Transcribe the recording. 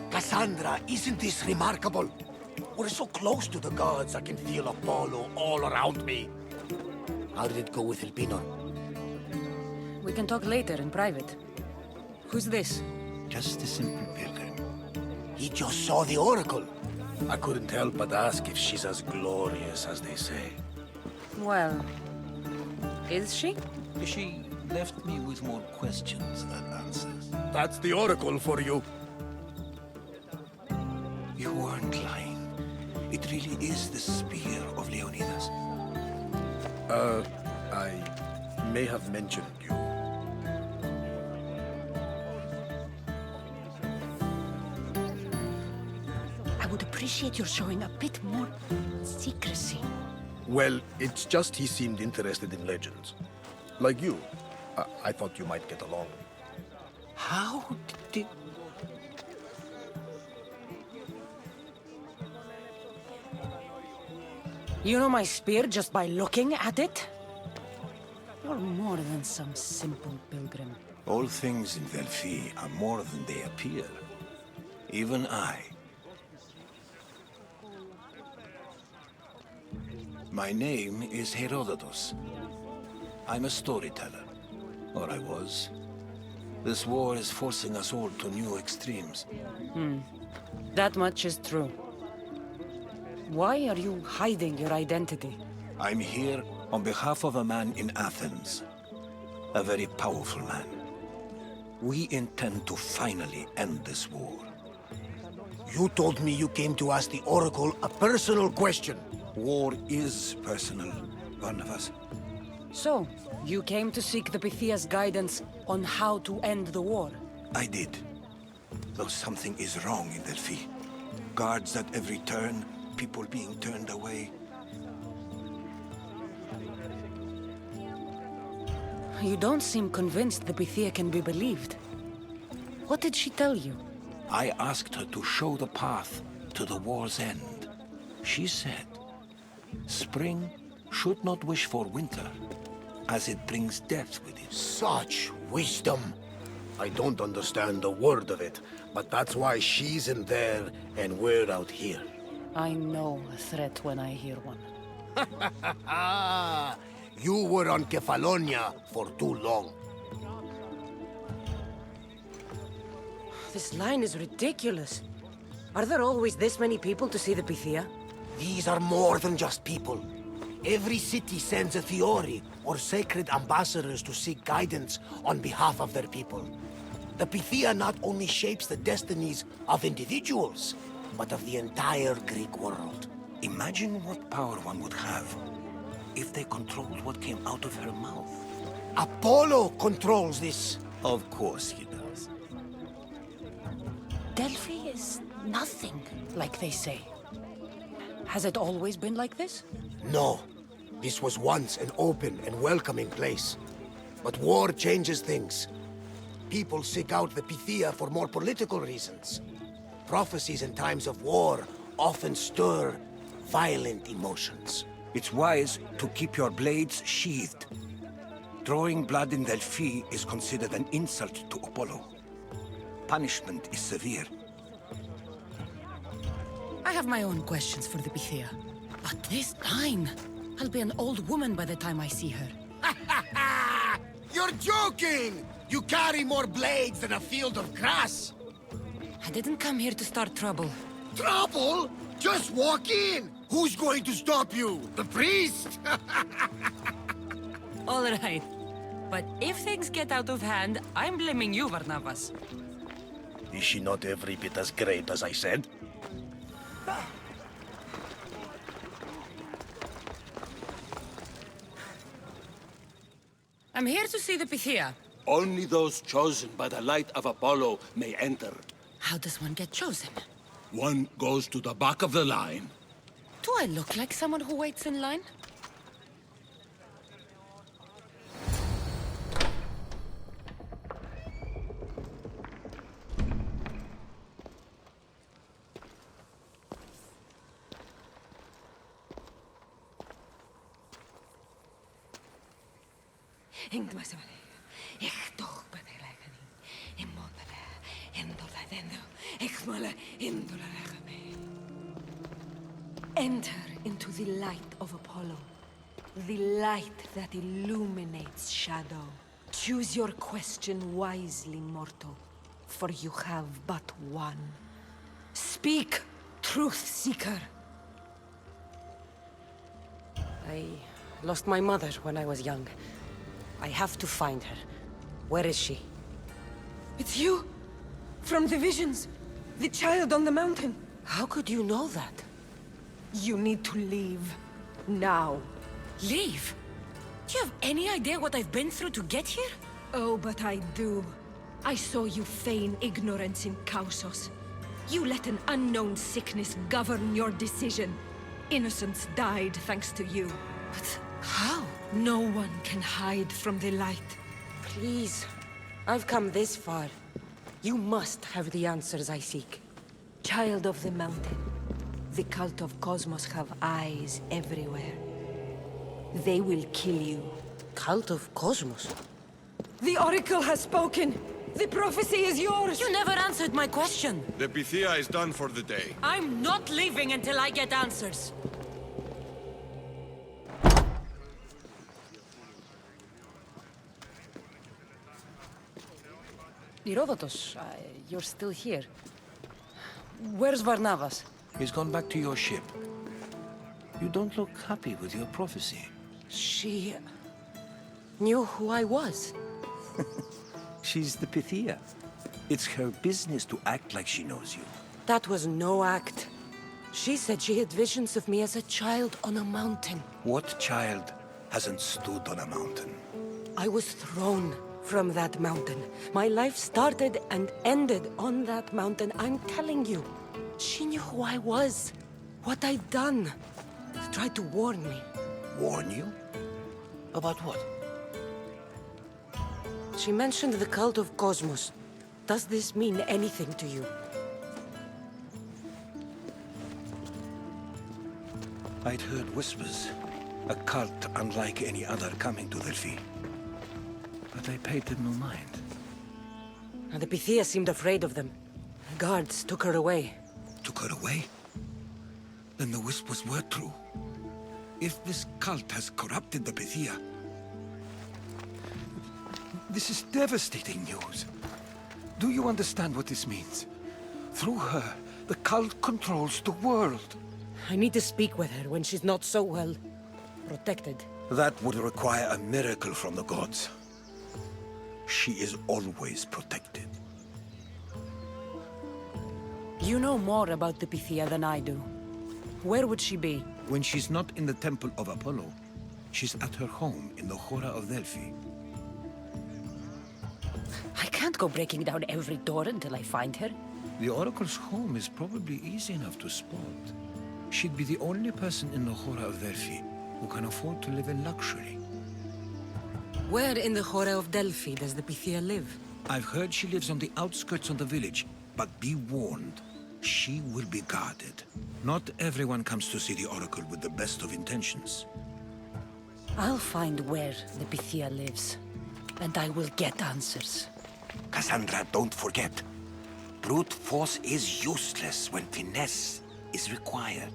Cassandra, isn't this remarkable? We're so close to the gods, I can feel Apollo all around me. How did it go with Elpinor? We can talk later in private. Who's this? Just a simple pilgrim. He just saw the oracle. I couldn't help but ask if she's as glorious as they say. Well, is she? She left me with more questions than answers. That's the oracle for you. You weren't lying. It really is the spear of Leonidas. I may have mentioned you. I would appreciate your showing a bit more secrecy. Well, it's just he seemed interested in legends. Like you. I thought you might get along. How did... You know my spear just by looking at it? You're more than some simple pilgrim. All things in Delphi are more than they appear. Even I. My name is Herodotus. I'm a storyteller. Or I was. This war is forcing us all to new extremes. That much is true. Why are you hiding your identity? I'm here on behalf of a man in Athens. A very powerful man. We intend to finally end this war. You told me you came to ask the oracle a personal question. War is personal, Barnabas. So, you came to seek the Pythia's guidance on how to end the war? I did. Though something is wrong in Delphi. Guards at every turn, people being turned away. You don't seem convinced the Pythia can be believed. What did she tell you? I asked her to show the path to the war's end. She said, spring should not wish for winter, as it brings death with it. Such wisdom. I don't understand a word of it, but that's why she's in there and we're out here. I know a threat when I hear one. You were on Kefalonia for too long. This line is ridiculous. Are there always this many people to see the Pythia? These are more than just people. Every city sends a Fiori or sacred ambassadors to seek guidance on behalf of their people. The Pythia not only shapes the destinies of individuals, but of the entire Greek world. Imagine what power one would have if they controlled what came out of her mouth. Apollo controls this. Of course he does. Delphi is nothing, like they say. Has it always been like this? No. This was once an open and welcoming place. But war changes things. People seek out the Pythia for more political reasons. Prophecies in times of war often stir violent emotions. It's wise to keep your blades sheathed. Drawing blood in Delphi is considered an insult to Apollo. Punishment is severe. I have my own questions for the Pythia. But this line... I'll be an old woman by the time I see her. You're joking! You carry more blades than a field of grass! I didn't come here to start trouble. Trouble? Just walk in! Who's going to stop you? The priest? All right. But if things get out of hand, I'm blaming you, Barnabas. Is she not every bit as great as I said? I'm here to see the Pythia. Only those chosen by the light of Apollo may enter. How does one get chosen? One goes to the back of the line. Do I look like someone who waits in line? Enter into the light of Apollo, the light that illuminates shadow. Choose your question wisely, mortal, for you have but one. Speak, truth seeker. I lost my mother when I was young. I have to find her. Where is she? It's you! From the visions! The child on the mountain! How could you know that? You need to leave. Now. Leave? Do you have any idea what I've been through to get here? Oh, but I do. I saw you feign ignorance in Kausos. You let an unknown sickness govern your decision. Innocents died thanks to you. But how? No one can hide from the light. Please. I've come this far. You must have the answers I seek. Child of the mountain, the cult of Cosmos have eyes everywhere. They will kill you. Cult of Cosmos? The Oracle has spoken! The prophecy is yours! You never answered my question! The Pythia is done for the day. I'm not leaving until I get answers! Herodotus, you're still here. Where's Varnavas? He's gone back to your ship. You don't look happy with your prophecy. She knew who I was. She's the Pythia. It's her business to act like she knows you. That was no act. She said she had visions of me as a child on a mountain. What child hasn't stood on a mountain? I was thrown from that mountain. My life started and ended on that mountain, I'm telling you. She knew who I was, what I'd done. She tried to warn me. Warn you? About what? She mentioned the cult of Cosmos. Does this mean anything to you? I'd heard whispers. A cult unlike any other coming to Delphi. But I paid them no mind. And the Pythia seemed afraid of them. The guards took her away. Took her away? Then the whispers were true. If this cult has corrupted the Pythia... This is devastating news. Do you understand what this means? Through her, the cult controls the world. I need to speak with her when she's not so well protected. That would require a miracle from the gods. She is always protected. You know more about the Pythia than I do. Where would she be? When she's not in the Temple of Apollo, she's at her home in the Hora of Delphi. I can't go breaking down every door until I find her. The Oracle's home is probably easy enough to spot. She'd be the only person in the Hora of Delphi who can afford to live in luxury. Where in the Hora of Delphi does the Pythia live? I've heard she lives on the outskirts of the village, but be warned, she will be guarded. Not everyone comes to see the Oracle with the best of intentions. I'll find where the Pythia lives, and I will get answers. Cassandra, don't forget. Brute force is useless when finesse is required.